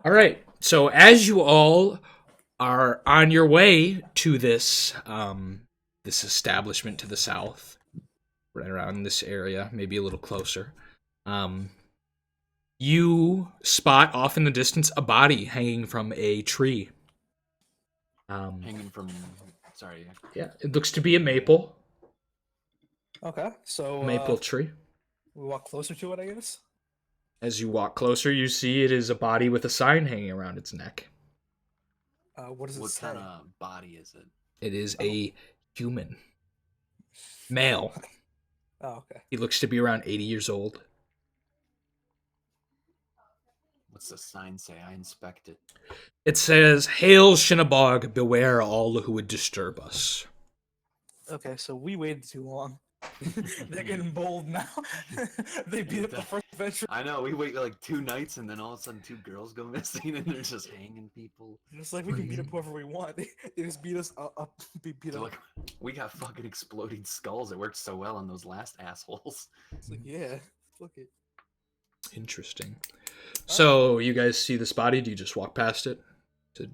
All right. So as you all are on your way to this establishment to the south, right around this area, maybe a little closer, um, you spot off in the distance a body hanging from a tree. Hanging from. Sorry. Yeah, it looks to be a maple Okay, so maple tree. we walk closer to it, I guess. As you walk closer, you see it is a body with a sign hanging around its neck. What does it What say? kind of body is it? It is a human. Male. Oh, okay. He looks to be around 80 years old. What's the sign say? I inspect it. It says, "Hail Shinnabog, beware all who would disturb us." Okay, so we waited too long. They're getting bold now. They beat up the first adventure. I know, we wait like 2 nights and then all of a sudden 2 girls go missing and they're just hanging people. Just like we can beat up whoever we want. They just beat us up. Beat They're up. like, we got fucking exploding skulls. It worked so well on those last assholes. It's like, yeah, fuck it. Interesting. So, you guys see this body? Do you just walk past it?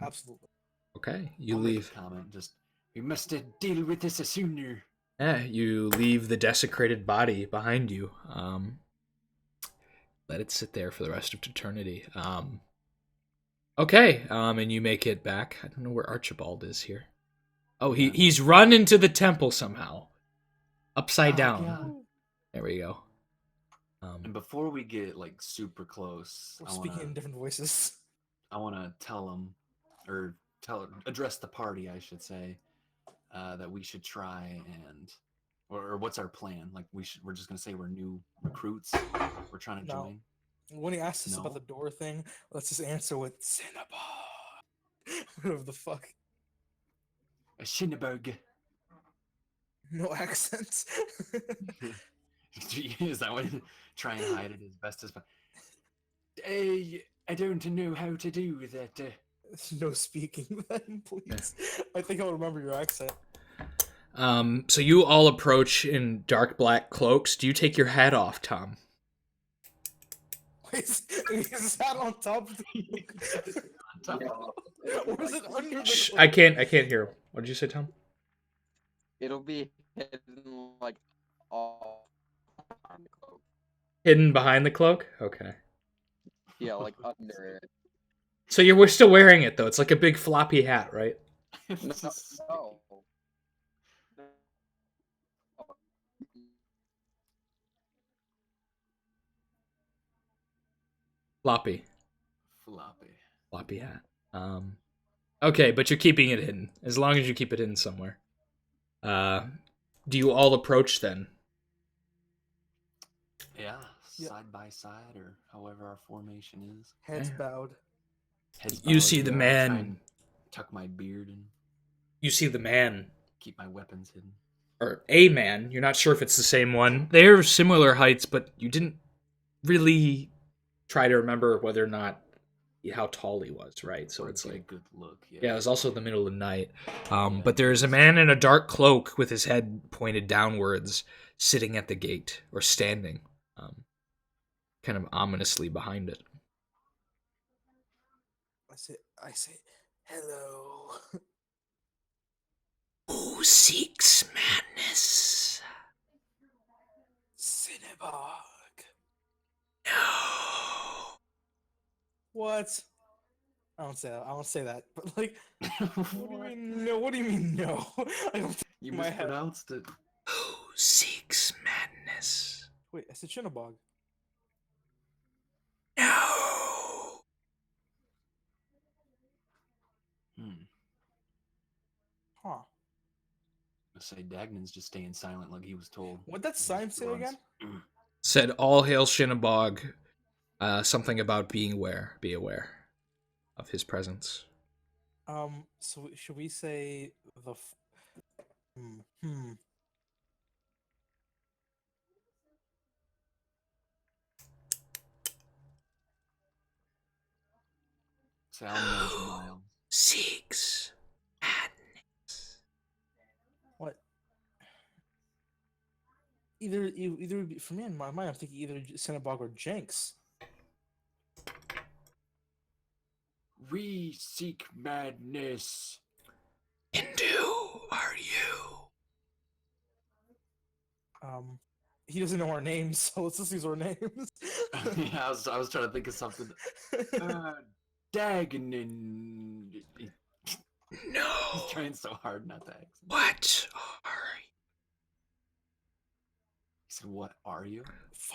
Absolutely. Okay, you I'll make a leave. comment, just, we must deal with this sooner. Yeah, you leave the desecrated body behind you. Let it sit there for the rest of eternity. Okay, and you make it back. I don't know where Archibald is here. Oh, he's run into the temple somehow. Upside down. God. There we go. And before we get like super close, We're speaking in different voices. I want to tell them, or address the party, I should say, that we should try and, or what's our plan? Like we're just gonna say we're new recruits. We're trying to join. When he asked us about No. the door thing, let's just answer with Cinnabon. Whatever the fuck. A Shinneberg. No accents. Is that what? Try and hide it as best as possible. I don't know how to do that. No speaking then, please. I think I'll remember your accent. So you all approach in dark black cloaks. Do you take your hat off, Tom? Is his hat on top of the... Or is it under the Shh, cloak? I can't hear. What did you say, Tom? It'll be hidden like all on the cloak. Hidden behind the cloak? Okay. Yeah, like under it. So we're still wearing it though. It's like a big floppy hat, right? No. Floppy. Floppy. Hat. Okay, but you're keeping it hidden. As long as you keep it hidden somewhere. Do you all approach then? Yeah, side by side or however our formation is. Heads bowed. You bowed, see the try man. and tuck my beard and You see the man, keep my weapons hidden. or a man. You're not sure if it's the same one. They're similar heights, but you didn't really try to remember whether or not how tall he was, right? So it's Get a like, good look. yeah, it was also the middle of the night. But there's a man in a dark cloak with his head pointed downwards, sitting at the gate or standing, kind of ominously behind it. I say, hello. Who seeks madness? Cinnabog. No. What? I don't say that. I don't say that. But like, what do you mean no? What do you mean no? I don't think You my head. mispronounced it. Who seeks madness? Wait, I said Cinnabog. No. Huh. I say Dagnan's just staying silent like he was told. What'd that sign say again? Said all hail Shinnabog. Something about be aware of his presence. So should we say the? Miles. Seeks madness. What? Either for me in my mind, I'm thinking either Cinnabog or Jinx. We seek madness. And who are you? He doesn't know our names, so let's just use our names. Yeah, I was trying to think of something. Dagnan. No. He's trying so hard not to accent. What are He said, "What are you?"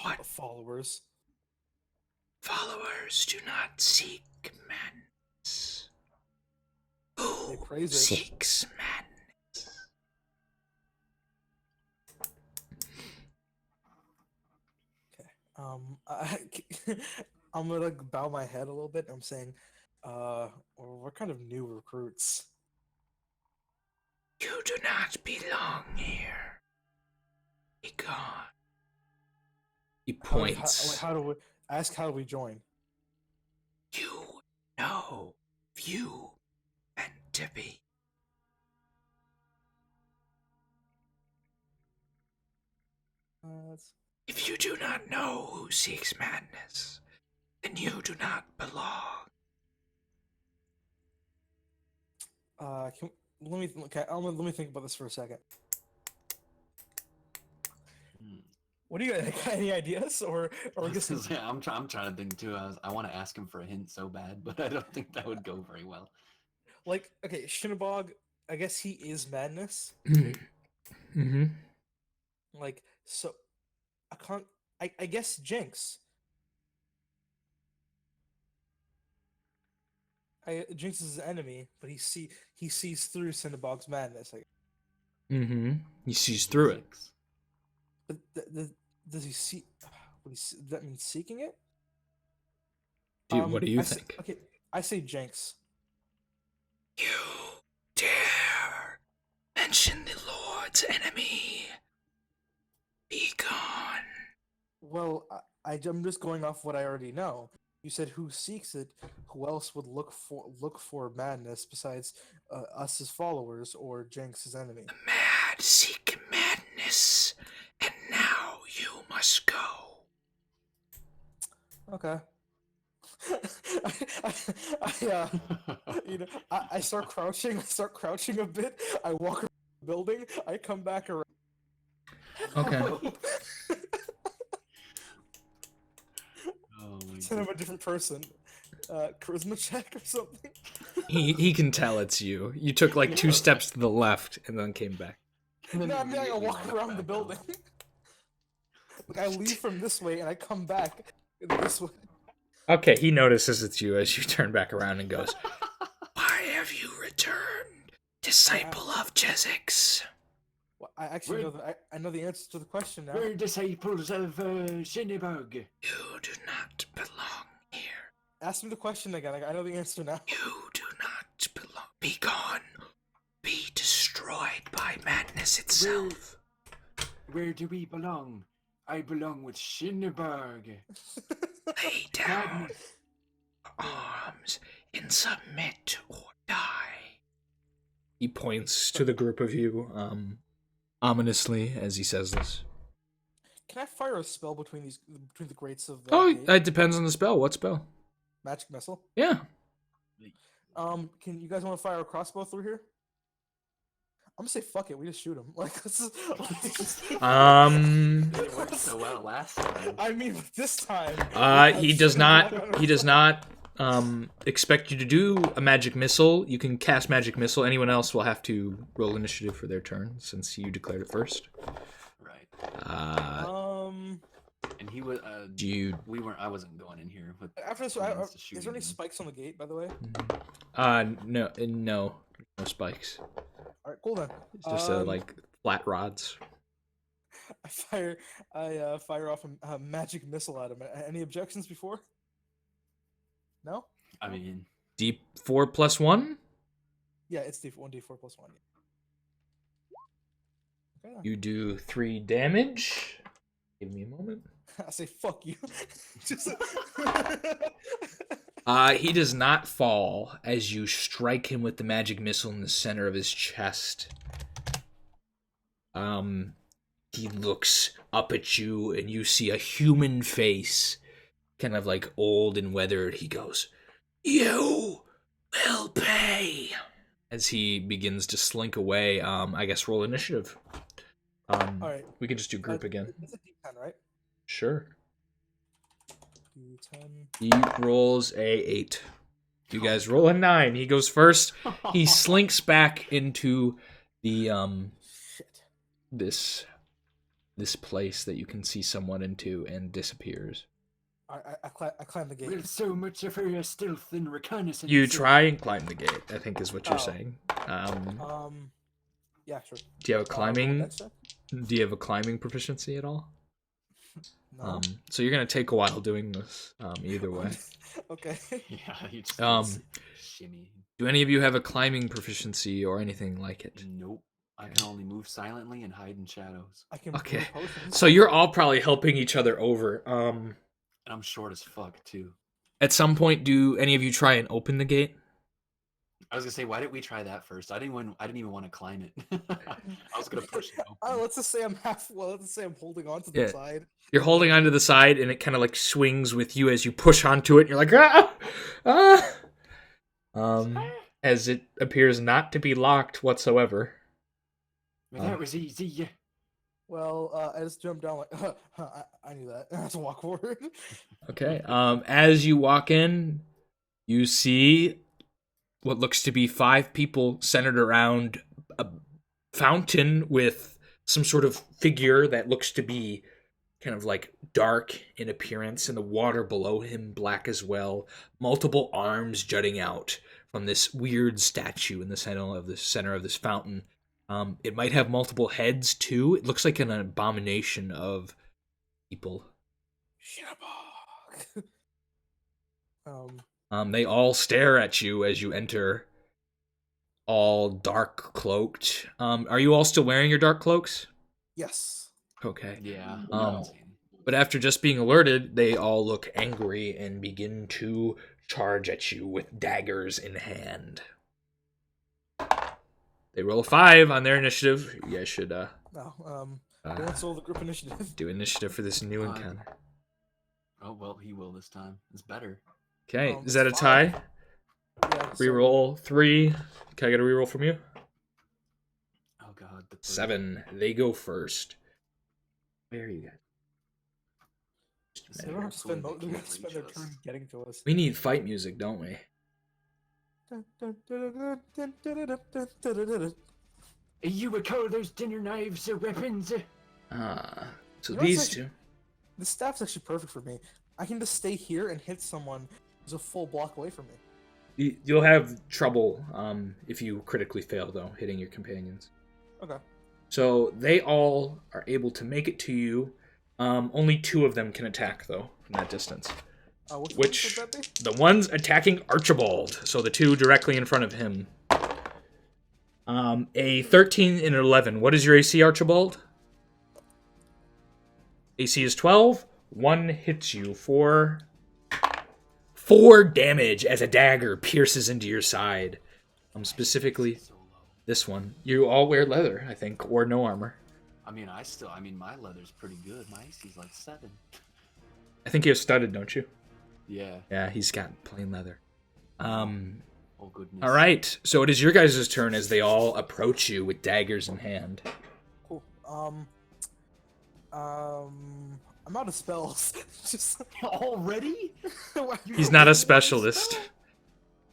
What? Followers. followers? Do not seek madness. They Who praise it. seeks madness? I'm gonna bow my head a little bit. I'm saying, we're kind of new recruits. You do not belong here. Be gone. He points. How do we join? You know, view, and to be. If you do not know who seeks madness, then you do not belong. Let me think about this for a second. What do you got? Any ideas, or I guess Yeah, I'm trying to think too. I want to ask him for a hint so bad, but I don't think that would go very well. like okay, Shinabog. I guess he is madness. Mm-hmm. Like so, I can't. I guess Jinx. Jinx is his enemy, but he sees through Cinnabog's madness. Mm-hmm. He sees through it. But does he see? Does that mean seeking it? Dude, what do you think? Okay, I say Jinx. You dare mention the Lord's enemy? Be gone. Well, I'm just going off what I already know. You said who seeks it? Who else would look for madness besides us as followers or Jinx as enemy? The mad seek madness, and now you must go. Okay. I start crouching. I start crouching a bit. I walk around the building. I come back around. Okay. Oh my Said I'm God. a different person. Charisma check or something. He can tell it's you. You took like 2 steps to the left and then came back. And then No, I mean I immediately walk went around the back building. out. Like I leave from this way and I come back this way. Okay, he notices it's you as you turn back around and goes, "Why have you returned, disciple of Gygax?" Well, I actually know I know the answer to the question now. We're disciples of Shinneberg. You do not belong here. Ask me the question again. I know the answer now. You do not belong. Be gone. Be destroyed by madness itself. Where do we belong? I belong with Shinneberg. Lay down arms and submit or die. He points to the group of you, ominously as he says this. Can I fire a spell between the grates of the Oh, gate? it depends on the spell. What spell? Magic missile? Yeah. Can you guys want to fire a crossbow through here? I'm gonna say fuck it. We just shoot him. Like this is. It worked so well last time. I mean, this time. He does not. He does not expect you to do a magic missile. You can cast magic missile. Anyone else will have to roll initiative for their turn since you declared it first. Right. And he was. We weren't. I wasn't going in here. With After this, plans to shoot is there any him. spikes on the gate, by the way? No spikes. All right, cool then. It's just like flat rods. I fire off a magic missile at him. Any objections before? No. I mean, D4 plus 1. Yeah, it's D4 plus 1. Okay. Then. You do 3 damage. Give me a moment. I say fuck you. Just. He does not fall as you strike him with the magic missile in the center of his chest. He looks up at you and you see a human face, kind of like old and weathered. He goes, "You will pay. As he begins to slink away, I guess roll initiative. All right. We can just do group again. It's a D10, right? Sure. D10. He rolls a 8. You guys roll a 9. He goes first. He slinks back into the Shit. this place that you can see someone into and disappears. I climb the gate. With so much of her stealth and reconnaissance. You try and climb the gate, I think is what you're Oh. saying. Yeah, sure. Do you have a Roll climbing? that check? Do you have a climbing proficiency at all? No. So you're gonna take a while doing this. Either way. Okay. Yeah, you just shimmy. Do any of you have a climbing proficiency or anything like it? Nope. I can only move silently and hide in shadows. I can Okay. brew potions. So you're all probably helping each other over. And I'm short as fuck too. At some point, do any of you try and open the gate? I was gonna say, why didn't we try that first? I didn't even want to climb it. I was gonna push it open. Oh, let's just say I'm let's say I'm holding on to the Yeah. side. You're holding onto the side, and it kind of like swings with you as you push onto it. And you're like, as it appears not to be locked whatsoever. Well, that was easy. Well, I just jumped down like, I knew that. I have to walk forward. Okay. As you walk in, you see what looks to be 5 people centered around a fountain with some sort of figure that looks to be kind of like dark in appearance, and the water below him black as well. Multiple arms jutting out from this weird statue in the center of this fountain. It might have multiple heads too. It looks like an abomination of people. Shitbug. They all stare at you as you enter, all dark cloaked. Are you all still wearing your dark cloaks? Yes. Okay. Yeah. But after just being alerted, they all look angry and begin to charge at you with daggers in hand. They roll a 5 on their initiative. You guys should No. Cancel the group initiative. do initiative for this new encounter. Oh well, he will this time. It's better. Okay, is It's that a 5. tie? Yeah, so- Reroll 3. Can I get a reroll from you? Oh god. 7. They go first. Where are you guys? They don't have to spend, Hopefully they they're gonna can't spend their reach turn us. getting to us. We need fight music, don't we? You would call those dinner knives weapons? So You know, these it's two. The staff's actually perfect for me. I can just stay here and hit someone who's a full block away from me. You'll have trouble if you critically fail, though, hitting your companions. Okay. So they all are able to make it to you. Only 2 of them can attack, though, from that distance. Which would that be? The one's attacking Archibald, so the 2 directly in front of him. A 13 and an 11. What is your AC, Archibald? AC is 12. 1 hits you for 4 damage as a dagger pierces into your side. Specifically So low. this one. You all wear leather, I think, or no armor. I mean, my leather's pretty good. My AC's like 7. I think you have studded, don't you? Yeah. Yeah, he's got plain leather. Oh goodness. All right. So it is your guys' turn as they all approach you with daggers in hand. Cool. I'm out of spells. Just Already? He's not a specialist.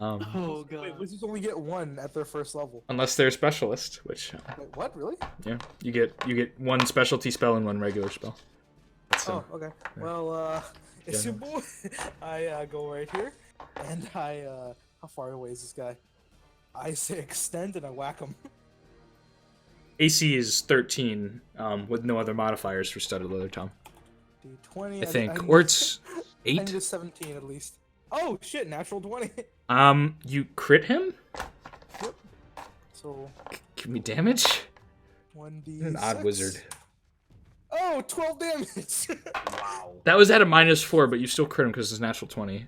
Oh god. wait, wizards only get 1 at their first level. Unless they're a specialist, which Wait, what? Really? yeah, you get 1 specialty spell and 1 regular spell. So, Oh, okay. Well, it's simple. I go right here, and how far away is this guy? I say extend, and I whack him. AC is 13 with no other modifiers for studded leather, Tom. D20. I think, need- or it's I need 8. a 17 at least. Oh shit! Natural 20. You crit him? So Give me damage. 1d. You're an odd wizard. Oh, 12 damage. Wow. That was at a -4, but you still crit him because it's natural 20.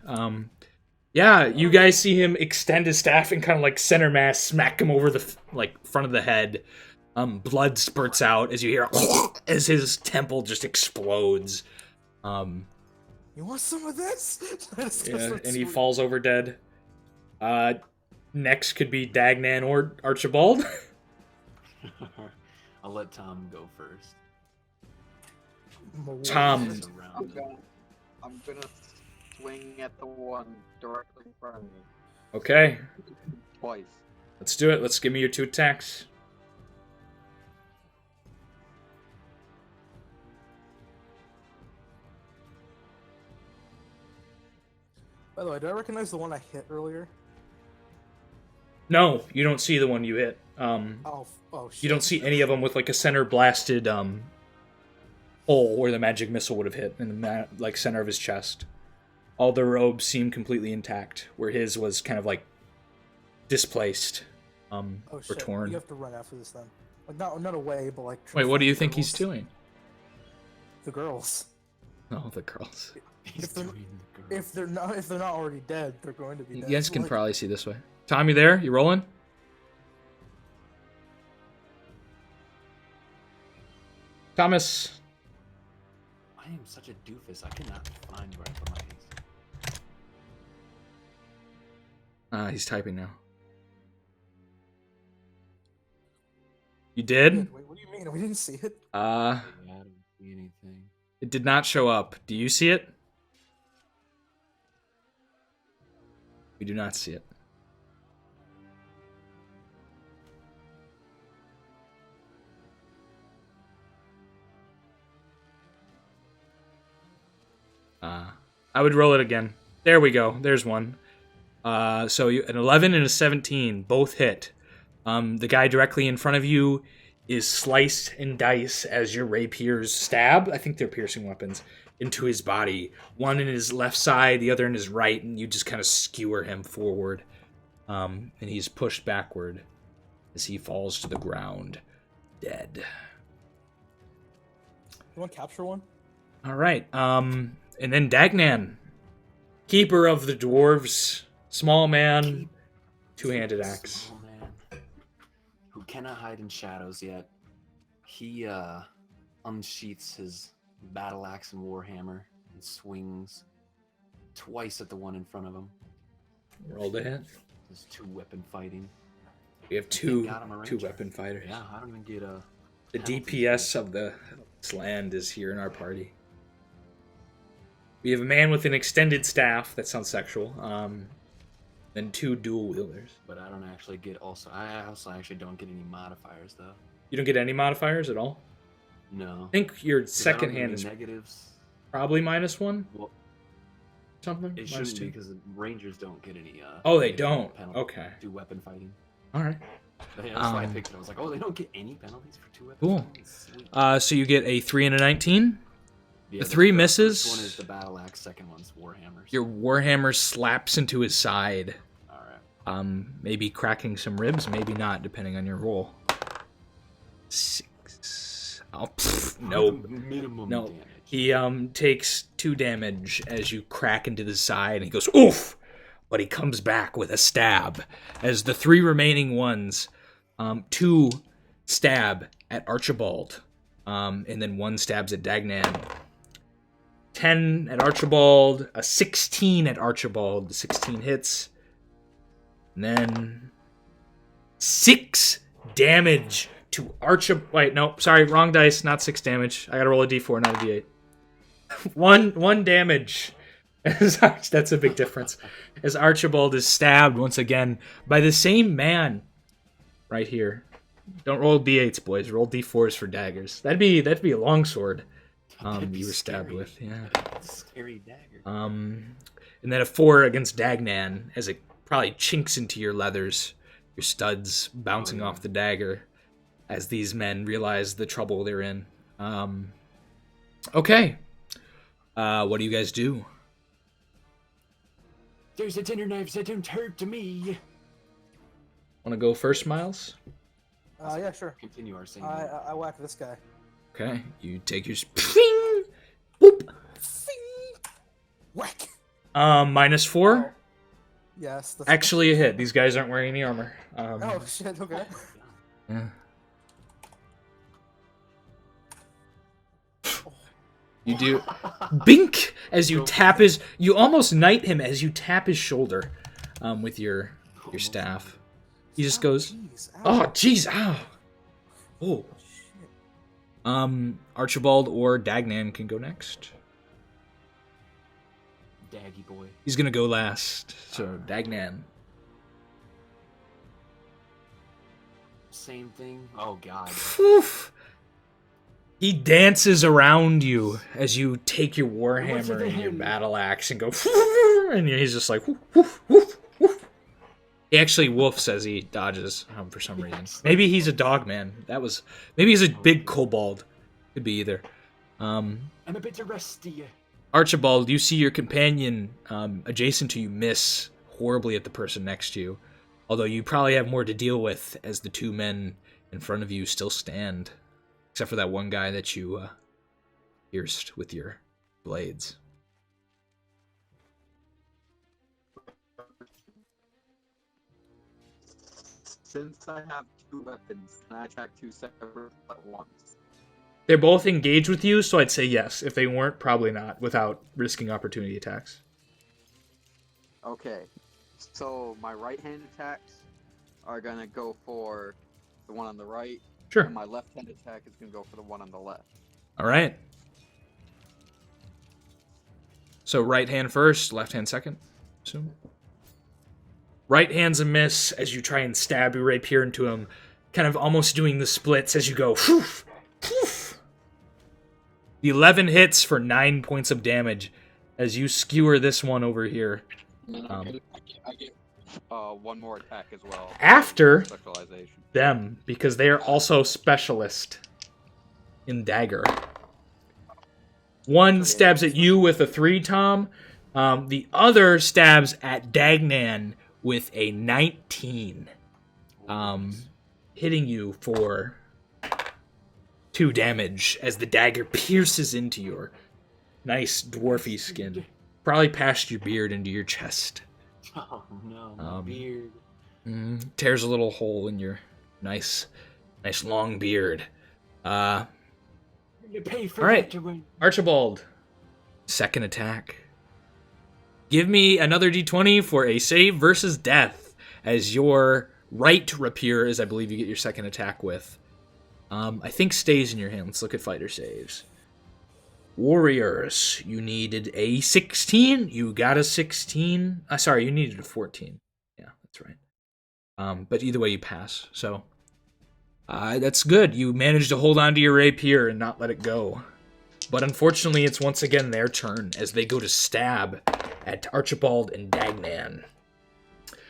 Yeah, you guys see him extend his staff and kind of like center mass smack him over the front of the head. Blood spurts out as you hear as his temple just explodes. You want some of this? Yeah, and he falls over dead. Next could be Dagnan or Archibald. I'll let Tom go first. Tom. He's surrounded. I'm gonna swing at the one directly in front of me Okay, twice. let's do it. Let's give me your 2 attacks. By the way, do I recognize the one I hit earlier? No, you don't see the one you hit. Oh shit. You don't see any of them with like a center blasted hole where the magic missile would have hit in the center of his chest. All the robes seem completely intact, where his was kind of like displaced Oh or shit. torn. You have to run after this then. Like not away, but like. Wait, what do you think girls. he's doing? The girls. Oh, the girls. He's If they're- doing the girl. If they're not already dead, they're going to be You dead. guys can Like, probably see this way. Tom, you there? You rolling? Thomas. I am such a doofus. I cannot find where I put my ace. He's typing now. You did? Wait, what do you mean? We didn't see it. Uh, Yeah, I don't see anything. it did not show up. Do you see it? We do not see it. I would roll it again. There we go. There's one. So an 11 and a 17 both hit. The guy directly in front of you is sliced and dice as your rapiers stab. I think they're piercing weapons into his body. One in his left side, the other in his right, and you just kind of skewer him forward. And he's pushed backward as he falls to the ground, dead. You want to capture one? All right. And then Dagnan, keeper of the dwarves, small man, two-handed axe. Small man who cannot hide in shadows yet. He unsheaths his battle axe and warhammer and swings twice at the one in front of him. Roll to hit. There's 2 weapon fighting. We have two got him a ranger. weapon fighters. Yeah, I don't even get a. The DPS of this land is here in our party. We have a man with an extended staff. That sounds sexual. Then 2 dual wielders. But I don't actually get also. I also actually don't get any modifiers though. You don't get any modifiers at all? No. I think your 'Cause I second don't get hand any is negatives. probably -1. Well, Something? it -2. shouldn't be because the rangers don't get any. Oh, they negative don't. penalty- Okay. Do weapon fighting. All right. But yeah, that's why I picked it. I was like, oh, they don't get any penalties for 2 weapons. Cool. Sweet. So you get a 3 and a 19. Yeah, the 3 First misses. one is the battle axe. Second one's warhammers. Your warhammer slaps into his side. All right. Maybe cracking some ribs, maybe not, depending on your roll. 6. Oh, nope. Minimum No. damage. He takes 2 damage as you crack into the side, and he goes, oof! But he comes back with a stab. As the 3 remaining ones, 2 stab at Archibald, and then 1 stabs at Dagnan. 10 at Archibald, a 16 at Archibald. The 16 hits. And then 6 damage to Archibald. Wait, no, sorry, wrong dice, not 6 damage. I gotta roll a d4, not a d8. one damage. That's a big difference. As Archibald is stabbed once again by the same man right here. Don't roll d8s, boys. Roll d4s for daggers. That'd be a longsword. That'd be You were stabbed scary. with, yeah. Scary dagger. And then a 4 against Dagnan as it probably chinks into your leathers, your studs bouncing off the dagger as these men realize the trouble they're in. Okay. What do you guys do? There's a dinner knife that don't hurt to me. Want to go first, Miles? Yeah, sure. Continue our scene. I whack this guy. Okay. You take your... Ping! Whoop! Whack. -4? Yes. That's Actually a hit. These guys aren't wearing any armor. Oh shit. Okay. Yeah. You do bink as you tap his. You almost knight him as you tap his shoulder, with your your staff. He just goes, Jeez, ow. "Oh, jeez, ow." Oh. Shit. Archibald or Dagnan can go next. Daggy boy. He's gonna go last. So Dagnan. Same thing. Oh god. Poof. He dances around you as you take your What's warhammer it and your then? battle axe and go, and he's just like, woof, woof, woof, woof. He actually woofs as he dodges for some reason. Yes. Maybe he's a dog man. Maybe he's a big kobold. Could be either. I'm a bit rusty. Archibald, you see your companion adjacent to you miss horribly at the person next to you. Although you probably have more to deal with as the two men in front of you still stand. Except for that one guy that you pierced with your blades. Since I have two weapons, can I attack two separate at once? They're both engaged with you, so I'd say yes. If they weren't, probably not, without risking opportunity attacks. Okay, so my right-hand attacks are gonna go for the one on the right, Sure. and my left-hand attack is gonna go for the one on the left. All right. So right hand first, left hand second. Assume. Right hand's a miss as you try and stab your rapier into him, kind of almost doing the splits as you go. Whoof, whoof. The 11 hits for 9 points of damage as you skewer this one over here. I get one more attack as well. After Specialization. them, because they are also specialist in dagger. One stabs at you with a 3, Tom. The other stabs at Dagnan with a 19. Hitting you for 2 damage as the dagger pierces into your nice dwarfy skin. Probably past your beard into your chest. Oh no, my beard. Tears a little hole in your nice long beard. You pay for All right. that to win. Archibald, second attack. Give me another d20 for a save versus death, as your right rapier, as I believe you get your second attack with, I think stays in your hand. Let's look at fighter saves. Warriors, you needed a 16. You got a 16. Sorry, you needed a 14. Yeah, that's right. But either way, you pass. So that's good. You managed to hold on to your rapier and not let it go. But unfortunately, it's once again their turn as they go to stab at Archibald and Dagnan.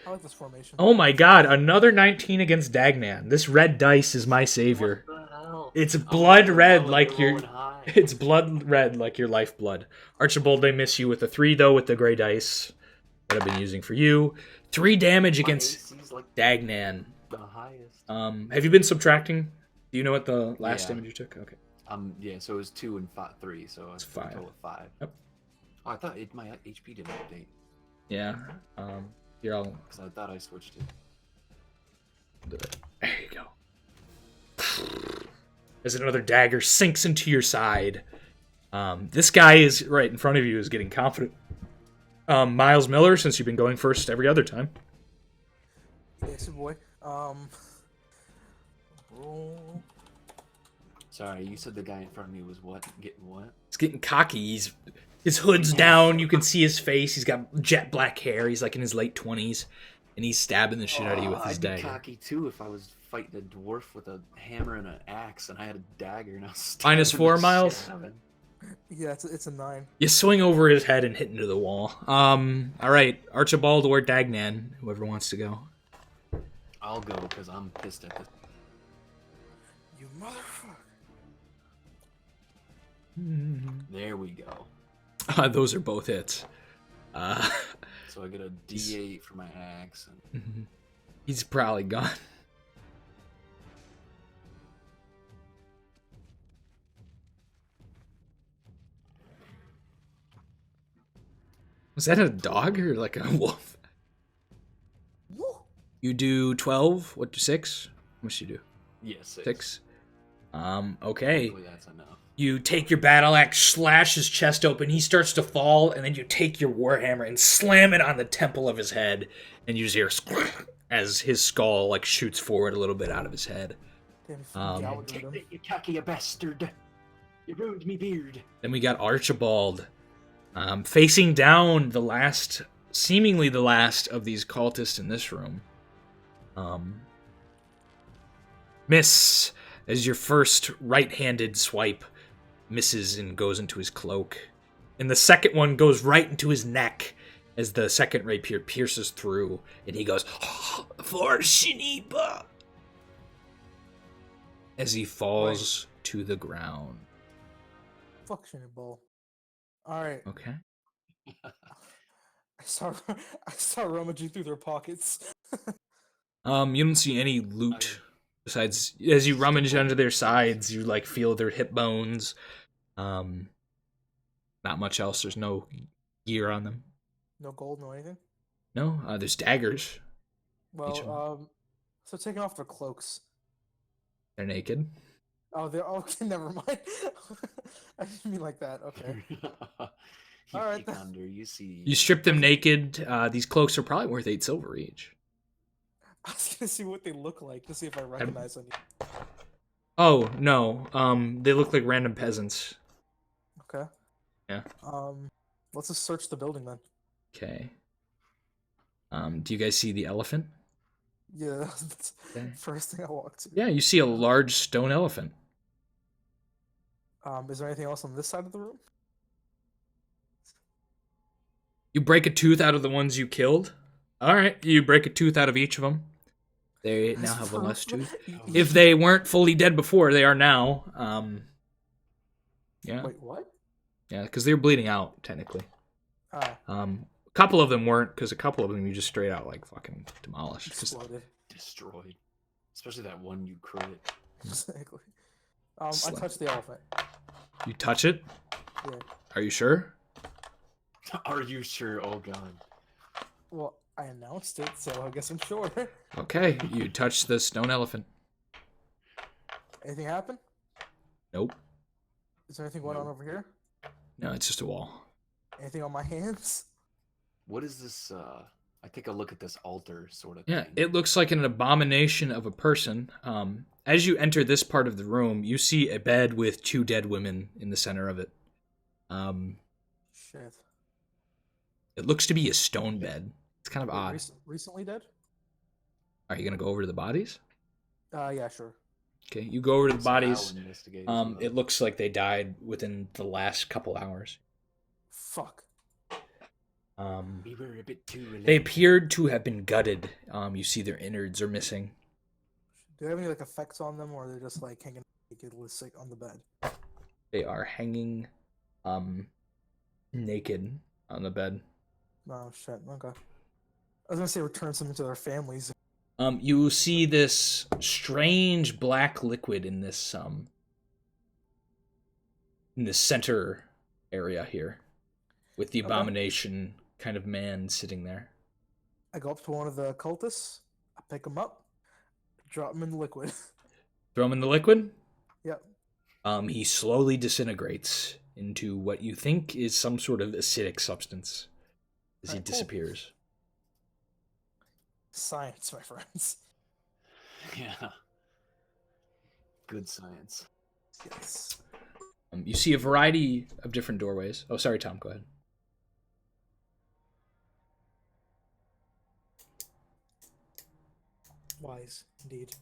I like this formation. Oh my god, another 19 against Dagnan. This red dice is my savior. What the hell? It's blood red no, like they're your rolling high. it's blood red like your lifeblood. Archibald, they miss you with a 3 though with the gray dice that I've been using for you. 3 damage My against AC's like Dagnan. the highest. Have you been subtracting? Do you know what the last Yeah. damage you took? Okay. Yeah, so it was 2 and 3, so It's it's 5. total of 5. Yep. Oh, I thought my HP didn't update Yeah. Here, I'll because I thought I switched it. do it. There you go. As another dagger sinks into your side. This guy is right in front of you is getting confident. Miles Miller, since you've been going first every other time. Yes, boy. Roll. Sorry, you said the guy in front of me was what? Getting what? He's getting cocky. His hood's down. You can see his face. He's got jet black hair. He's like in his late 20s. And he's stabbing the shit out of you with his I'd be dagger. cocky too if I was fighting a dwarf with a hammer and an axe and I had a dagger and I was Minus stabbing 4, the shit Miles? out of him. Yeah, it's a 9. You swing over his head and hit into the wall. All right. Archibald or Dagnan, whoever wants to go. I'll go because I'm pissed at this. You motherfucker. There we go. Those are both hits. So I get a D8 for my axe. And He's probably gone. Was that a dog or like a wolf? Woo. You do 12. What do 6? How much do you do? yes, 6. Okay. Hopefully that's enough. You take your battle axe, slash his chest open, he starts to fall, and then you take your warhammer and slam it on the temple of his head, and you just hear as his skull like shoots forward a little bit out of his head. Damn, you fucking gouged Take him. that, you cocky bastard! You ruined me beard. Then we got Archibald, facing down seemingly the last of these cultists in this room. Miss, as your first right-handed swipe misses and goes into his cloak. And the second one goes right into his neck as the second rapier pierces through, and he goes, for Shiniba! As he falls to the ground. Fuck Shinny Bull. Alright. Okay. I start rummaging through their pockets. You don't see any loot besides as you rummage under their sides, you like feel their hip bones. Not much else. There's no gear on them. No gold, no anything? No, there's daggers. Well, so taking off their cloaks. They're naked. Oh, they're okay. Never mind. I didn't mean like that. Okay. You All right, peek then. under, you see. You strip them naked. These cloaks are probably worth 8 silver each. I was gonna see what they look like to see if I recognize any. Oh no, they look like random peasants. Okay. Yeah. Let's just search the building then. Okay. Do you guys see the elephant? Yeah, that's Okay. the first thing I walk to. Yeah, you see a large stone elephant. Is there anything else on this side of the room? You break a tooth out of the ones you killed. All right, you break a tooth out of each of them. They now have a less tooth. If they weren't fully dead before, they are now. Yeah. Wait, what? Yeah, because they were bleeding out technically. Ah, A couple of them weren't, because a couple of them you just straight out like fucking demolished. 'Cause exploded. Destroyed. Especially that one you crit. Exactly. I Slam. touched the elephant. you touch it. Yeah. Are you sure? Are you sure? Oh god. Well, I announced it, so I guess I'm sure. Okay, you touch the stone elephant. Anything happen? Nope. Is there anything going on over here? No, it's just a wall. Anything on my hands? What is this? I take a look at this altar sort of Yeah, thing. it looks like an abomination of a person. As you enter this part of the room, you see a bed with 2 dead women in the center of it. Shit. It looks to be a stone bed. It's kind of Wait, odd. recently dead? Are you gonna go over to the bodies? Yeah, sure. Okay, you go over to the So I'll bodies. investigate as well. It looks like they died within the last couple hours. Fuck. We were a bit too late. They appeared to have been gutted. You see their innards are missing. Do they have any like effects on them, or are they just like hanging naked, like on the bed? They are hanging, naked on the bed. Oh shit. Okay. I was gonna say return some to their families. You see this strange black liquid in this center area here, with the Okay. abomination kind of man sitting there. I go up to one of the cultists. I pick him up, drop him in the liquid. Throw him in the liquid. Yep. He slowly disintegrates into what you think is some sort of acidic substance as he Alright, cool. disappears. Science, my friends. Yeah. Good science. Yes. You see a variety of different doorways. Oh, sorry, Tom. Go ahead. Wise, indeed.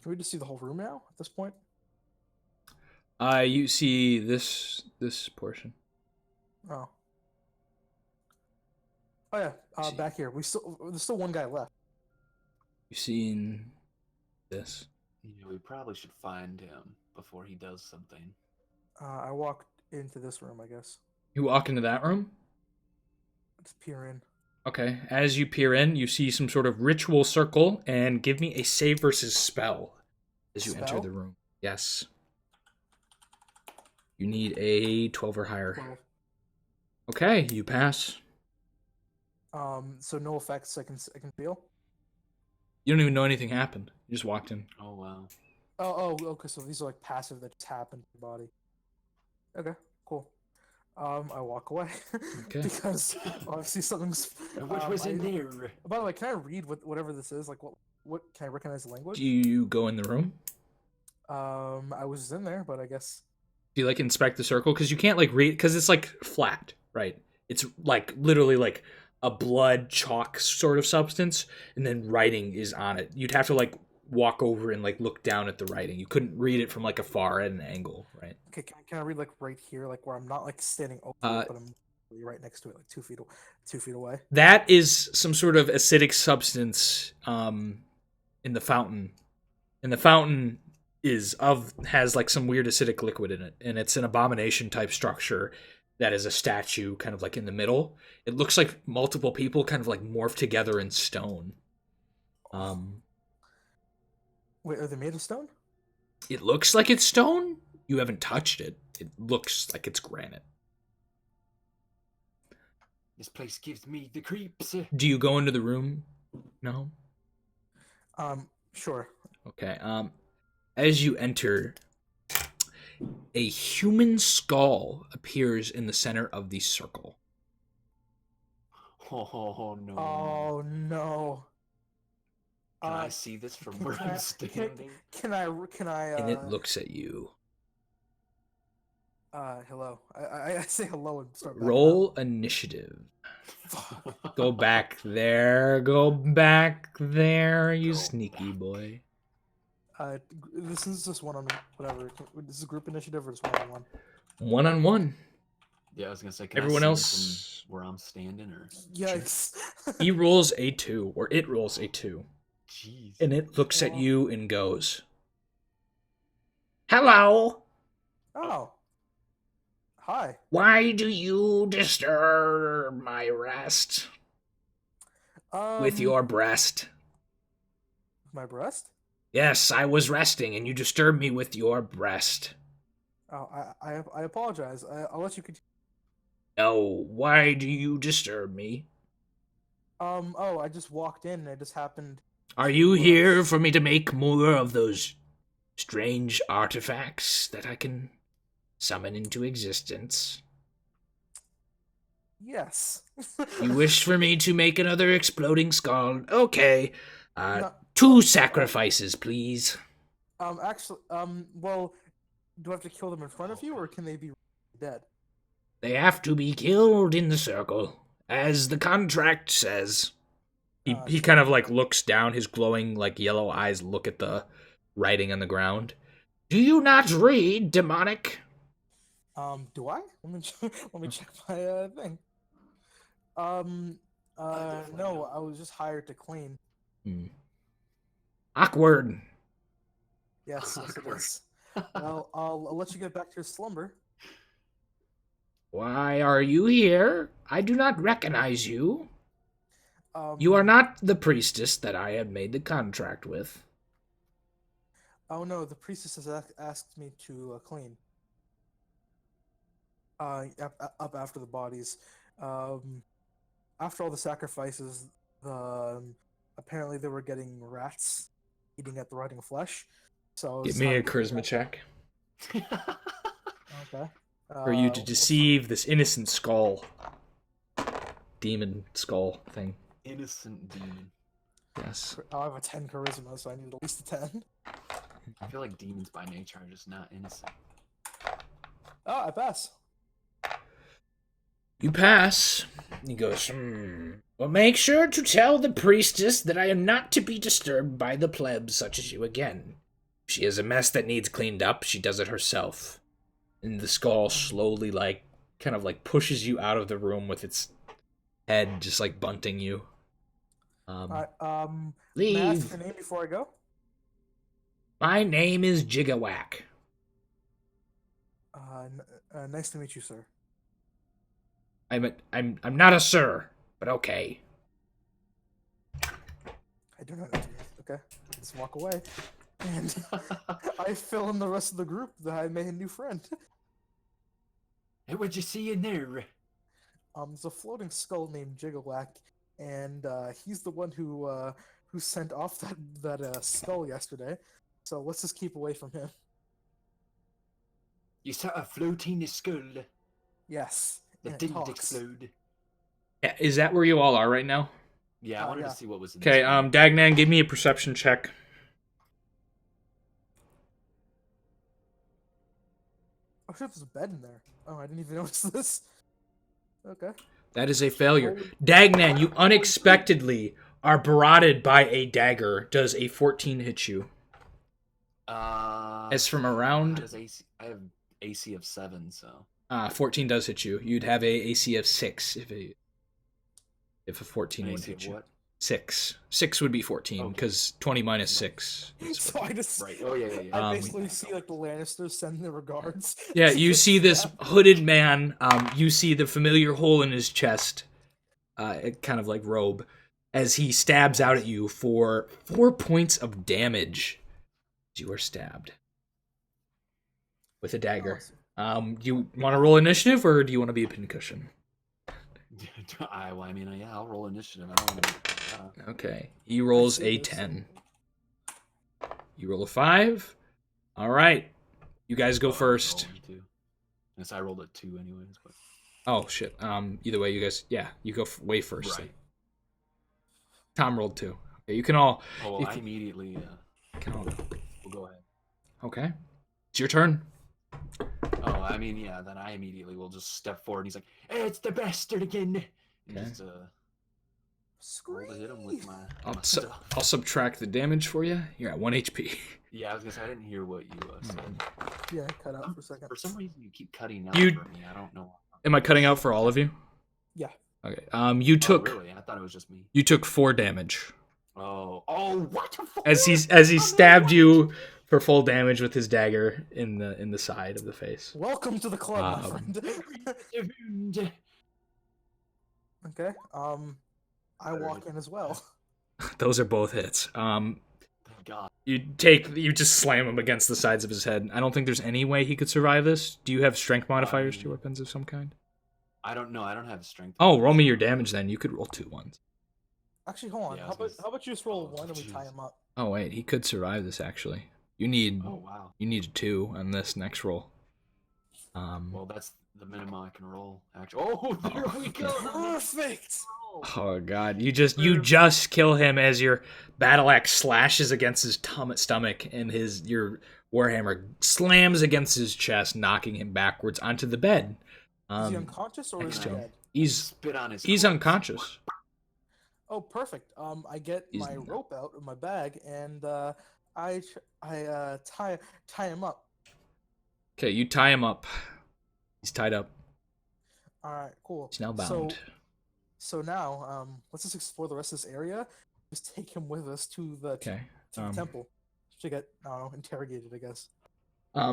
Can we just see the whole room now at this point? You see this portion. Oh. Oh yeah, See. back here. There's still one guy left. You've seen this. Yeah, we probably should find him before he does something. I walked into this room, I guess. You walk into that room. Just peer in. Okay. As you peer in, you see some sort of ritual circle, and give me a save versus spell as you enter Spell? the room. Yes. You need a 12 or higher. 12. Okay, you pass. So no effects I can feel. You don't even know anything happened. You just walked in. Oh wow. Okay. So these are like passive that just happen to your body. Okay, cool. I walk away Okay. because obviously something's. What was in there? By the way, can I read whatever this is? Like, what can I recognize the language? Do you go in the room? I was in there, but I guess. Do you like inspect the circle? Because you can't like read because it's like flat, right? It's like literally like a blood chalk sort of substance, and then writing is on it. You'd have to like walk over and like look down at the writing. You couldn't read it from like afar at an angle, right? Okay, can I read like right here, like where I'm not like standing over it, but I'm right next to it, like 2 feet away. That is some sort of acidic substance in the fountain. And the fountain has like some weird acidic liquid in it, and it's an abomination type structure that is a statue kind of like in the middle. It looks like multiple people kind of like morphed together in stone. Wait, are they made of stone? It looks like it's stone. You haven't touched it. It looks like it's granite. This place gives me the creeps. Do you go into the room? No? Sure. Okay. As you enter, a human skull appears in the center of the circle. Oh no. Oh no. Can I see this from where I'm standing? Can I? And it looks at you. Hello. I say hello and start. backing Roll initiative. Go back there. Go back there, you Go sneaky back. boy. up. This is just one on whatever. This is a group initiative or just 1-on-1? 1-on-1. Yeah, I was gonna say. Can Everyone I see else. from where I'm standing, or Yikes. He rolls a 2, or it rolls a 2. jeez. And it looks at you and goes, "Hello. Oh. Hi. Why do you disturb my rest with your breast?" My breast? Yes, I was resting, and you disturbed me with your breast. Oh, I apologize. I'll let you continue. No, why do you disturb me? Oh, I just walked in and it just happened. Are you here for me to make more of those strange artifacts that I can summon into existence? Yes. You wish for me to make another exploding skull? Okay. No, 2 sacrifices, please. actually, well, do I have to kill them in front of you or can they be dead? They have to be killed in the circle, as the contract says. He kind of like looks down, his glowing like yellow eyes look at the writing on the ground. Do you not read, demonic? Do I? Let me check my thing. No, I was just hired to clean. Awkward. Yes, it Awkward. is. Well, I'll let you get back to your slumber. Why are you here? I do not recognize you. You are not the priestess that I had made the contract with. Oh no, the priestess has asked me to clean. Up after the bodies. After all the sacrifices, apparently they were getting rats eating at the rotting flesh. So Give me a charisma check. Okay. For you to deceive this innocent skull. Demon skull thing. Innocent demon. Yes. I have a 10 charisma, so I need at least a 10. I feel like demons by nature are just not innocent. Oh, I pass. You pass. He goes, Well, make sure to tell the priestess that I am not to be disturbed by the plebs such as you again. If she has a mess that needs cleaned up, she does it herself. And the skull slowly, like, kind of like pushes you out of the room with its head just like bunting you. May I Leave. ask your name before I go? My name is Gygax. Nice to meet you, sir. I'm not a sir, but okay. I do not know. Okay, let's walk away. And I fill in the rest of the group that I made a new friend. Hey, what'd you see in there? There's a floating skull named Gygax. and he's the one who sent off that skull yesterday. So let's just keep away from him. You saw a floating skull Yes, that and it didn't talks. explode. Yeah, is that where you all are right now? Yeah, I wanted yeah. to see what was in Okay, this room. Dagnan, give me a perception check. Oh shit, there's a bed in there. Oh, I didn't even notice this. Okay. That is a failure. Holy- Dagnan, you unexpectedly are barotted by a dagger. Does a 14 hit you? As from How around, does AC? I have AC of 7, so 14 does hit you. You'd have a AC of 6 if a 14 an would AC hit of you. what? 6 would be 14 Okay. because 20 minus 6. is So I just Right. Oh yeah, yeah, yeah. I Um, basically see like the Lannisters send their regards. Yeah, you see this hooded man. You see the familiar hole in his chest, kind of like robe, as he stabs out at you for 4 points of damage. You are stabbed with a dagger. You want to roll initiative, or do you want to be a pincushion? I mean, yeah, I'll roll initiative. I don't want to. Okay, he rolls a 10. You roll a 5. All right, you guys go first. Yes, I rolled a 2 anyways. But... Oh shit. Either way, you guys, yeah, you go way first. Right. Tom rolled 2. Okay, you can all. Oh, well, you I can- immediately. can all- We'll go ahead. Okay, it's your turn. Oh, I mean, yeah. Then I immediately will just step forward. And he's like, "Hey, it's the bastard again." And Okay. just roll to hit him with my. I'll, my su- stuff. I'll subtract the damage for you. You're at 1 HP. Yeah, I was gonna say I didn't hear what you said. Yeah, cut out for a second. For some reason, you keep cutting out You- for me. I don't know. Am I cutting out for all of you? Yeah. Okay. You took Oh, really? I thought it was just me. you took 4 damage Oh, what the fuck? as he stabbed you for full damage with his dagger in the side of the face. Welcome to the club, my friend. Wound. Okay. I walk in as well. Those are both hits. Thank God. You just slam him against the sides of his head. I don't think there's any way he could survive this. Do you have strength modifiers to your weapons of some kind? I don't know. I don't have strength. Oh, roll me your damage then. You could roll 2 ones. Actually, hold on. Yeah, I how was about gonna how about you just roll oh, one and we tie jeez. him up? Oh wait, he could survive this actually. You need Oh wow. you need a 2 on this next roll. Well, that's the minimum I can roll. Actually. Oh, there we go. Perfect. Oh god, you just kill him as your battle axe slashes against his stomach and your warhammer slams against his chest, knocking him backwards onto the bed. Is he unconscious or is next he to him. dead? He's Spit on his. he's corpse. unconscious. Oh, perfect. I get He's my not. rope out of my bag and I tie him up. Okay, you tie him up. He's tied up. All right, cool. He's now bound. So now, let's just explore the rest of this area. Just take him with us to the Okay. to the temple to get interrogated, I guess.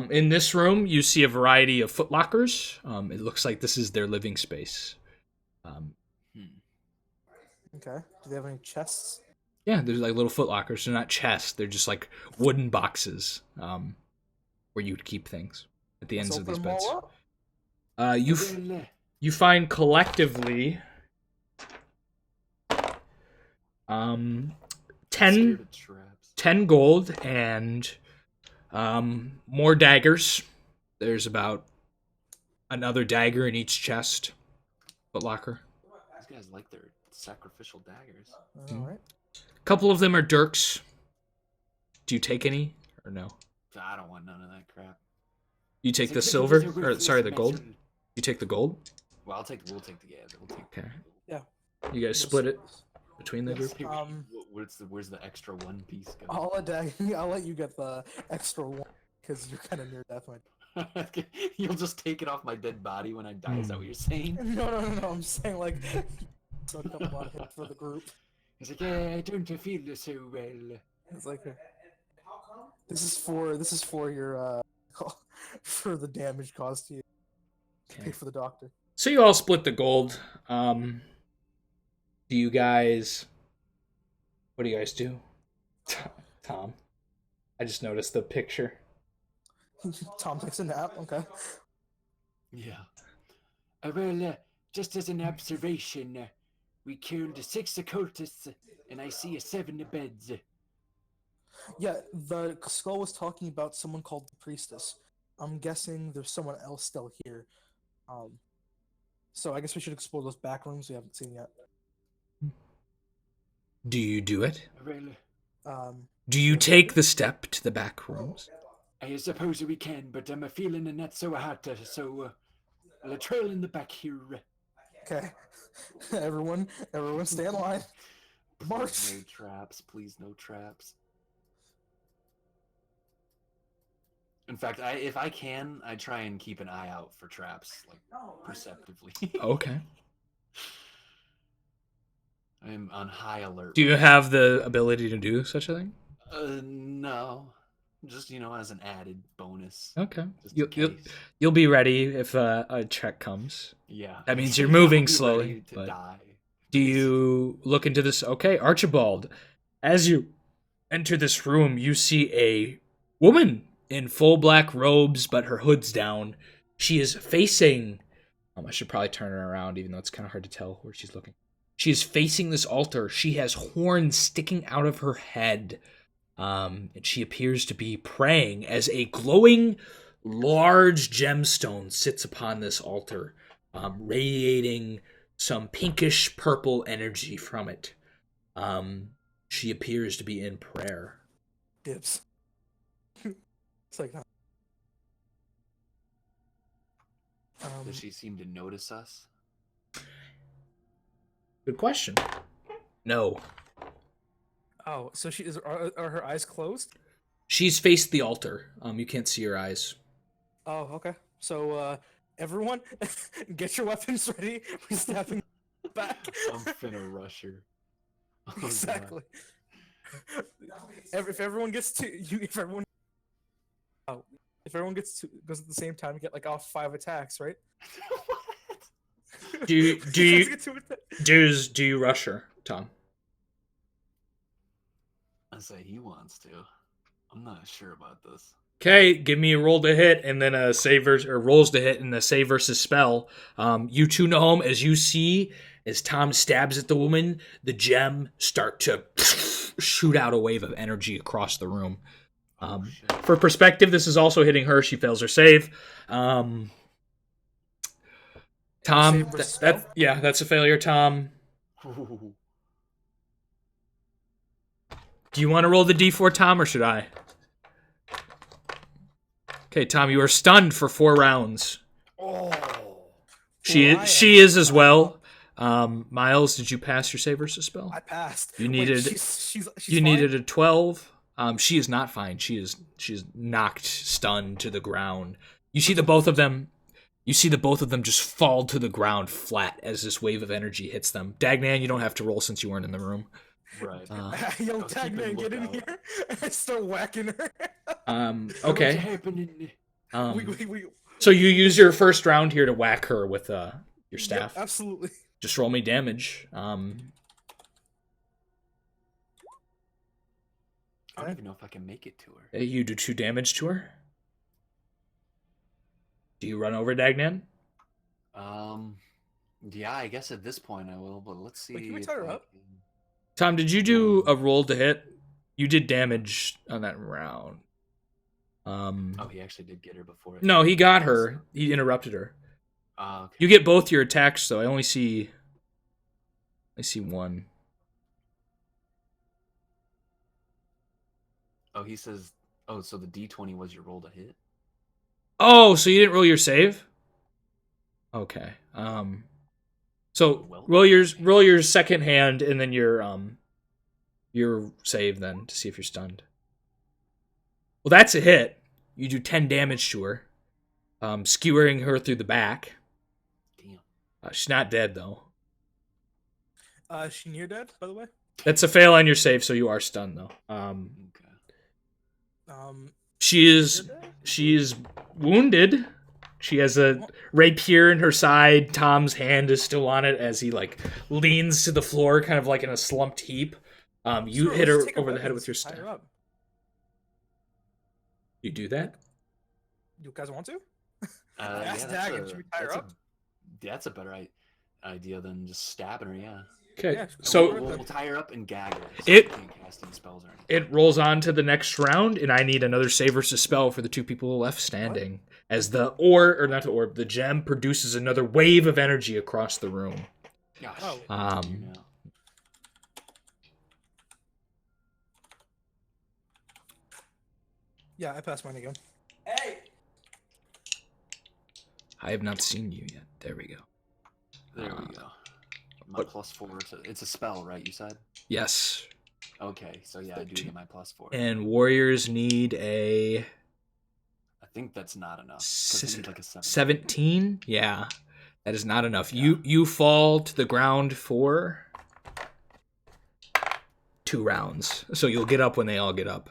In this room, you see a variety of footlockers. It looks like this is their living space. Okay. Do they have any chests? Yeah, there's like little footlockers. They're not chests. They're just like wooden boxes where you'd keep things at the ends Let's of these open them beds. all up. You find collectively 10 Scared of traps. 10 gold and more daggers. There's about another dagger in each chest. Footlocker. These guys like their sacrificial daggers. All right. A couple of them are dirks. Do you take any or no? I don't want none of that crap. You take the It's like, silver, "These are or worthless sorry, the gold. metal." You take the gold. Well, we'll take the We'll take. Okay. Yeah. You guys split it between the group. Where's the extra one piece go? I'll let you get the extra one because you're kind of near death. You'll just take it off my dead body when I die. Is that what you're saying? No. I'm saying like so a couple of hits for the group. He's like, yeah, I don't feel so well. It's like this is for your for the damage caused to you. To pay for the doctor. So you all split the gold. Do you guys? What do you guys do? Tom, I just noticed the picture. Tom takes a nap. Okay. Yeah. Well, just as an observation, We killed 6 occultists, and I see 7 beds. Yeah, the skull was talking about someone called the priestess. I'm guessing there's someone else still here. So I guess we should explore those back rooms we haven't seen yet. Do you do it? Well, Do you take the step to the back rooms? I suppose we can, but I'm feeling not so hot, so I'll trail in the back here. Okay, everyone stay in line. March. Please no traps. Please no traps. In fact, if I can, I try and keep an eye out for traps, like perceptively. Okay. I'm on high alert. Do you have the ability to do such a thing? No, just as an added bonus. Okay. Just in case. You'll be ready if a check comes. Yeah. That means you're moving I'll be slowly. ready to But die. do you look into this? Okay, Archibald. As you enter this room, you see a woman in full black robes, but her hood's down. She is facing. I should probably turn her around, even though it's kind of hard to tell where she's looking. She is facing this altar. She has horns sticking out of her head. And she appears to be praying as a glowing, large gemstone sits upon this altar, radiating some pinkish purple energy from it. She appears to be in prayer. Dibs. It's like that. Does she seem to notice us? Good question. No. Oh, so she is. Are her eyes closed? She's faced the altar. You can't see her eyes. Oh, okay. So, everyone, get your weapons ready. We're stepping back. I'm finna rush her. Oh, God. Exactly. If everyone gets to you, if everyone goes at the same time, you get like off 5 attacks, right? Do you do you rush her, Tom? I say he wants to. I'm not sure about this. Okay, give me a roll to hit, and then a save or rolls to hit, and a save versus spell. You two know home as you see as Tom stabs at the woman, the gem start to shoot out a wave of energy across the room. For perspective, this is also hitting her. She fails her save. Tom, that's a failure. Tom, Ooh. do you want to roll the d4, Tom, or should I? Okay, Tom, you are stunned for 4 rounds. Oh. She is as well. Miles, did you pass your save versus spell? I passed. You Wait, needed she's you fine? needed a 12. She is not fine. She's knocked, stunned to the ground. You see the both of them just fall to the ground flat as this wave of energy hits them. Dagnan, you don't have to roll since you weren't in the room. Right. Yo, I was keeping Dagnan, get in lookout. here! I start whacking her. What's Okay. happening? We So you use your first round here to whack her with your staff. Yep, absolutely. Just roll me damage. I don't even know if I can make it to her. You do 2 damage to her. Do you run over Dagnan? Yeah, I guess at this point I will, but let's see. Wait, can we if tie her I up? can- Tom, did you do a roll to hit? You did damage on that round. Oh, he actually did get her before. No, he got her. He interrupted her. Okay. You get both your attacks, though. I see one. Oh, he says. Oh, so the D20 was your roll to hit. Oh, so you didn't roll your save? Okay. So Well- roll your second hand and then your save then to see if you're stunned. Well, that's a hit. You do 10 damage to her, skewering her through the back. Damn. She's not dead though. Is she near dead, by the way? That's a fail on your save, so you are stunned though. Okay. She is wounded. She has a rapier in her side. Tom's hand is still on it as he leans to the floor, kind of like in a slumped heap. You Sure, hit let's her take over the head weapons, with your tie her staff. up. You do that? You guys want to? Yeah, Ask Dagon, should we tie her up? That's a better idea than just stabbing her. Yeah. Okay, Yeah, so we'll tie her up and gag her. So It- she can't cast any spells or anything. it rolls on to the next round, and I need another save versus spell for the 2 people left standing. As the the gem produces another wave of energy across the room. Gosh. Oh. You know. Yeah, I passed mine again. I have not seen you yet. There we go. There we go. My what- +4. It's a spell, right? You said. Yes. Okay, so yeah, I do get my +4. And warriors need a I think that's not enough. 'Cause they need like a 7. 17. Yeah, that is not enough. Yeah. You fall to the ground for 2 rounds, so you'll get up when they all get up.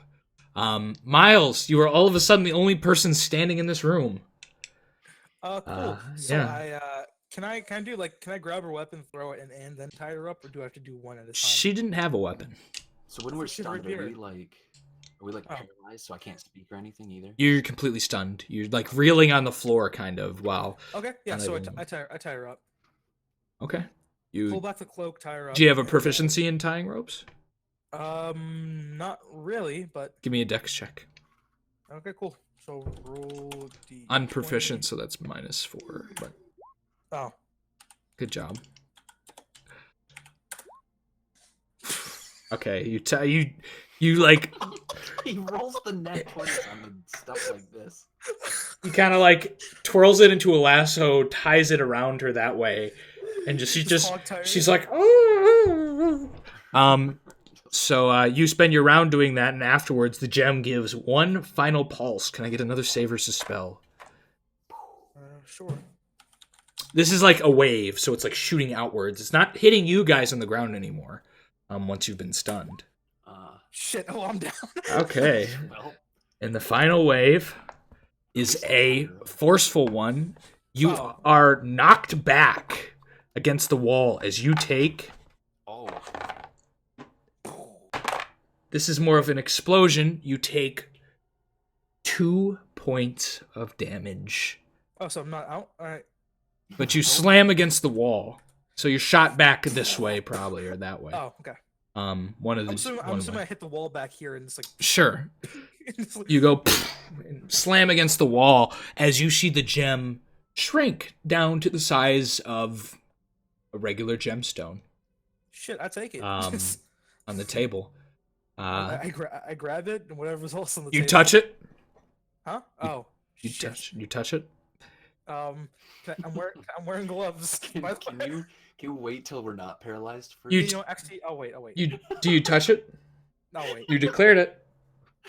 Miles, you are all of a sudden the only person standing in this room. Cool. So yeah. can I grab her weapon, throw it, and then tie her up, or do I have to do one at a time? She didn't have a weapon. So when we're She's stunned, right are here. we like Oh. paralyzed? So I can't speak or anything either. You're completely stunned. You're like reeling on the floor, kind of. Wow. Okay, yeah. Not So even- I tie her up. Okay. Pull You back the cloak, tie her up. do you have a and then- proficiency in tying ropes? Not really, but Give me a dex check. okay, cool. So roll the Unproficient, so that's -4. But Oh, good job. Okay, you like He rolls the net 20 on the stuff like this. he kind of like twirls it into a lasso, ties it around her that way, and she's like, So you spend your round doing that, and afterwards the gem gives one final pulse. Can I get another save versus spell? sure. This is like a wave, so it's like shooting outwards. It's not hitting you guys on the ground anymore. Once you've been stunned. Shit. Oh, I'm down. Okay. Well, And the final wave is a forceful one. You Oh. are knocked back against the wall as you take. oh, This is more of an explosion. You take 2 points of damage. Oh, so I'm not out. All right. But you slam against the wall. So you're shot back this way, probably, or that way. Oh, okay. One of the. I'm assuming I hit the wall back here, and it's like. Sure. It's like- You go and slam against the wall as you see the gem shrink down to the size of a regular gemstone Shit, I take it. on the table. I grab it and whatever's else on the You table. touch it. Huh? Oh. You shit. touch it. I'm wearing gloves. by the way. can you wait till we're not paralyzed first? You- Actually, oh wait. Do you touch it? No, wait. You declared it.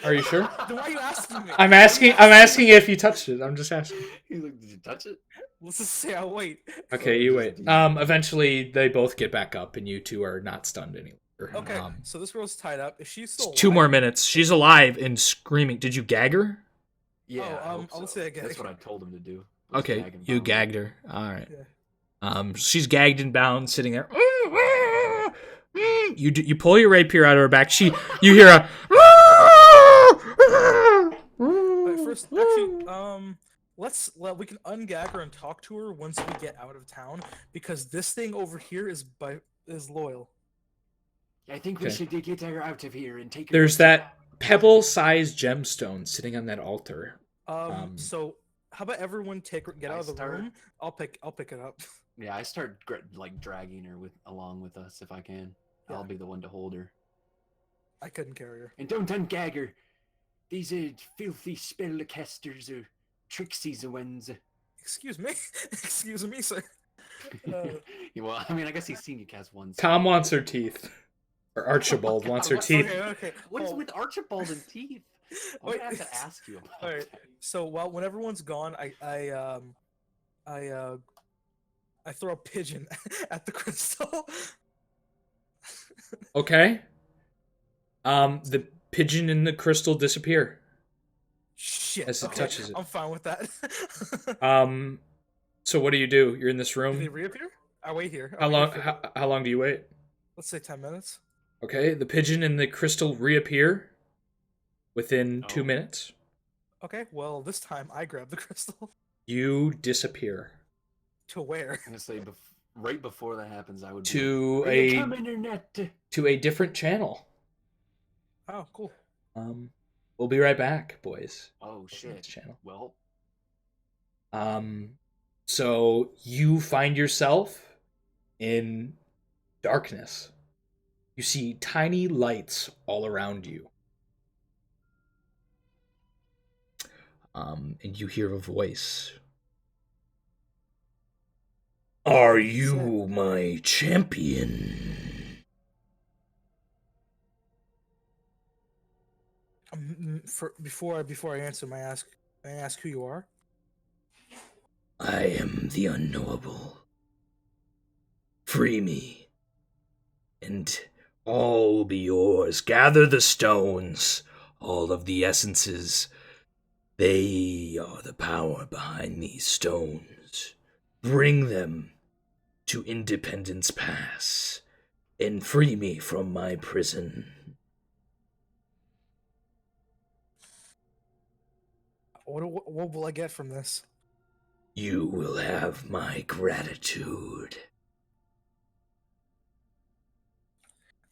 Are you sure? Then why are you asking me? I'm asking if you touched it. I'm just asking. He's like, did you touch it? Let's just say I'll wait. Okay, you wait. Eventually they both get back up and you two are not stunned anymore. Okay, so this girl's tied up. Is she still alive? 2 more minutes. She's alive and screaming. Did you gag her? Yeah. I hope I'll so. say I gag That's her. what I told him to do. was Okay, gag and you bound. gagged her. All right. Yeah. She's gagged and bound, sitting there. You pull your rapier out of her back. You hear a. Alright, first, actually, we can ungag her and talk to her once we get out of town because this thing over here is loyal. I think we Okay. should get her out of here and take her. There's to- that pebble-sized gemstone sitting on that altar. So how about everyone get out of the room? I'll pick it up. Yeah, I start like dragging her along with us if I can. Yeah. I'll be the one to hold her. I couldn't carry her. And don't ungag her. These are filthy spellcasters or trixies the ones. Excuse me, excuse me, sir. Well, I mean, I guess he's seen you cast one. Tom wants her teeth. Or Archibald wants her teeth. Okay. What is Oh, with Archibald and teeth? I'm Wait, gonna have to ask you about Alright, that. so when everyone's gone, I throw a pigeon at the crystal. Okay. The pigeon and the crystal disappear. Shit. As it okay, touches it. I'm fine with that. So what do? You're in this Do they room. reappear? I wait here. How I'll long? wait here for- How long do you wait? Let's say 10 minutes. Okay, the pigeon and the crystal reappear within 2 Oh. minutes. Okay, well, this time I grab the crystal. You disappear. To where? I'm gonna say right before that happens, I would to be like, "Are you coming or not?" to a different channel. Oh, cool. We'll be right back, boys. Oh shit. Channel. Well, So you find yourself in darkness. You see tiny lights all around you. And you hear a voice. Are you my champion? Before I answer, may I ask who you are? I am the unknowable. Free me, and all will be yours. Gather the stones, all of the essences. They are the power behind these stones. Bring them to Independence Pass and free me from my prison. What will I get from this? You will have my gratitude.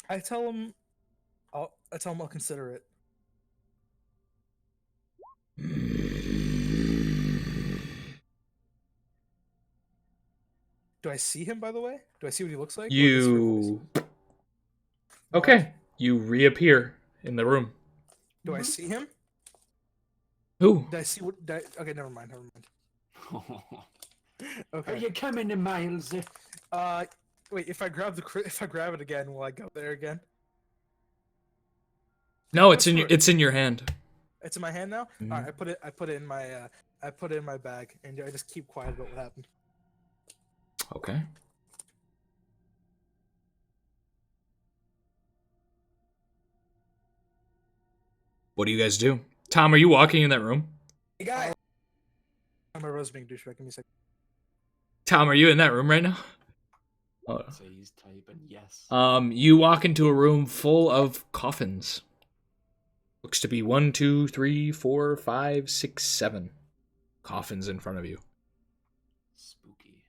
I tell him I'll consider it. Do I see him, by the way? Do I see what he looks like? Okay. You reappear in the room. Do I see him? Who? Did I see what? Okay, never mind. Okay. Are you coming to Miles? Wait. If I grab it again, will I go there again? No, it's in your hand. It's in my hand now. Mm-hmm. All right, I put it in my bag, and I just keep quiet about what happened. Okay. What do you guys do? Tom, are you walking in that room? Hey guys, my brother's being a douchebag. Give me a second. Tom, are you in that room right now? Oh. So he's typing yes. You walk into a room full of coffins. Looks to be 1, 2, 3, 4, 5, 6, 7 coffins in front of you. Spooky.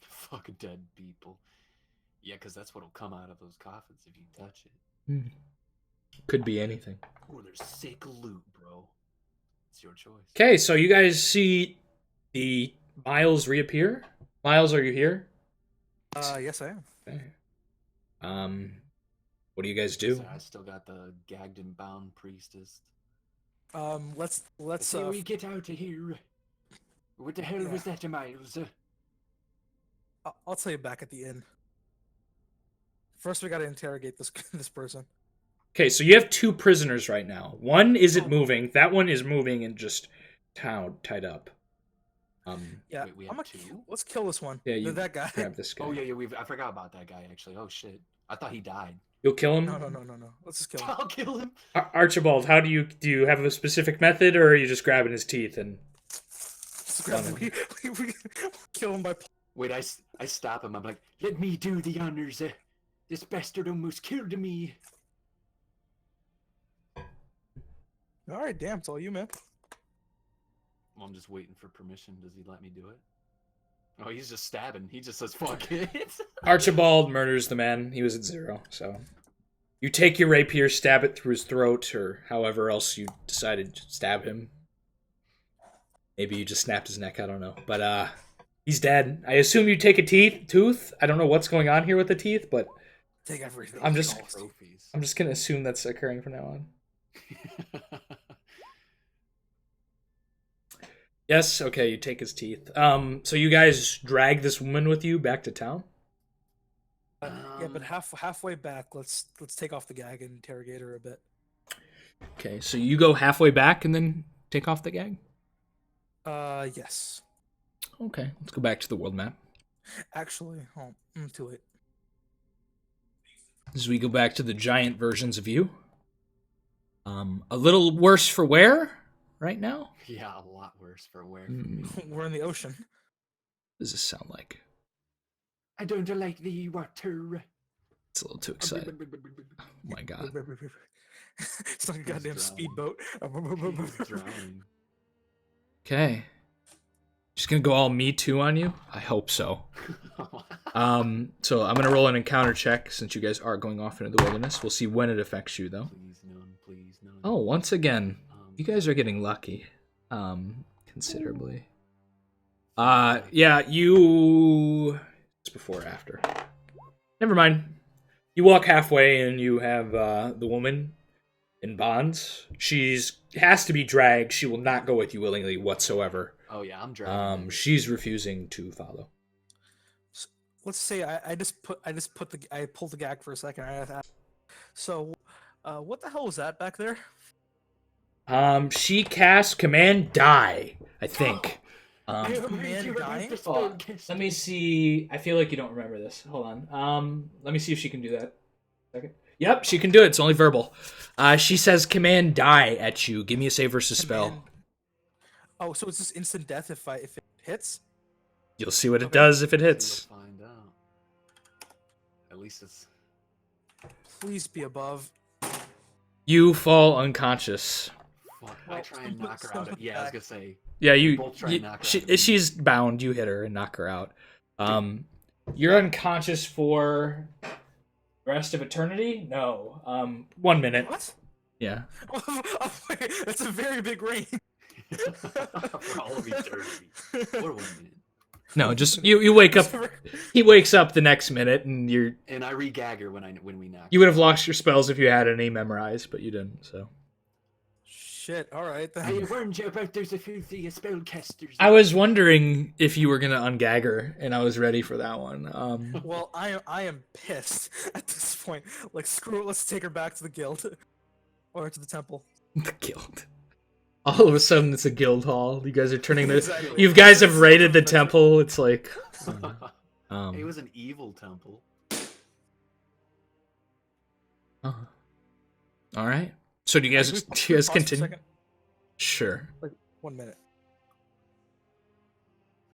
Fuck dead people. Yeah, because that's what'll come out of those coffins if you touch it. Could be anything. Oh, there's sick loot, bro. It's your choice. Okay, so you guys see the Miles reappear. Miles, are you here? Yes, I am. Okay. What do you guys do? So I still got the gagged and bound priestess. Let's Say we get out of here. What the hell was that, Miles? I'll tell you back at the inn. First, we gotta interrogate this person. Okay, so you have 2 prisoners right now. One isn't moving. That one is moving and just tied up. Yeah, wait, we have 2? Let's kill this one. Yeah, that guy. Grab this guy. Oh yeah, I forgot about that guy actually. Oh shit, I thought he died. You'll kill him? No. Let's just kill him. I'll kill him. Archibald, how do you have a specific method, or are you just grabbing his teeth and? Just grab him. We kill him by. Wait, I stop him. I'm like, let me do the honors. This bastard almost killed me. All right, damn, it's all you, man. Well, I'm just waiting for permission. Does he let me do it? Oh, he's just stabbing. He just says, fuck it. Archibald murders the man. He was at 0, so. You take your rapier, stab it through his throat, or however else you decided to stab him. Maybe you just snapped his neck, I don't know. But, he's dead. I assume you take a tooth? I don't know what's going on here with the teeth, but... Take everything. I'm just trophies. gonna assume that's occurring from now on. Yes, okay, you take his teeth. So you guys drag this woman with you back to town? Yeah, but halfway back, let's take off the gag and interrogate her a bit. Okay, so you go halfway back and then take off the gag? Yes. Okay, let's go back to the world map. Actually, too late. As we go back to the giant versions of you. A little worse for wear right now? Yeah, a lot worse for wear. We're in the ocean. What does this sound like? I don't like the water. It's a little too excited. Oh my god. It's like a goddamn speedboat. He's drowning. Okay. Just gonna go all me too on you? I hope so. So I'm gonna roll an encounter check since you guys are going off into the wilderness. We'll see when it affects you though. Please none, please none. Oh, once again, you guys are getting lucky. Considerably. Yeah, you... It's before or after. Never mind. You walk halfway and you have the woman in bonds. She's has to be dragged. She will not go with you willingly whatsoever. Oh yeah, I'm dragging. She's refusing to follow. Let's say I pulled the gag for a second. So, what the hell was that back there? She cast Command Die, I think. Command Die? Let me see. I feel like you don't remember this. Hold on. Let me see if she can do that. Second. Yep, she can do it. It's only verbal. She says Command Die at you. Give me a save versus spell. Oh, so it's just instant death if it hits? You'll see what it does if it hits. We'll find out. At least it's. Please be above. You fall unconscious. Fuck, I try and knock her out. Yeah, I was gonna say. Yeah, Both try and knock her out. she's bound. You hit her and knock her out. You're unconscious for the rest of eternity? No. 1 minute. What? Yeah. That's a very big range. For all of eternity. What a 1 minute. No, just you wake up. He wakes up the next minute, and you're. And I re-gag her when we knock. You would have lost your spells if you had any memorized, but you didn't. So. Shit. All right. I warned you about there's a few spellcasters. I was wondering if you were gonna ungag her, and I was ready for that one. Well, I am pissed at this point. Like, screw it. Let's take her back to the guild, or to the temple. The guild. All of a sudden, it's a guild hall. You guys are turning this. Exactly. You guys have raided the temple. It's like. It was an evil temple. All right. So do you guys continue? Second? Sure. Like 1 minute.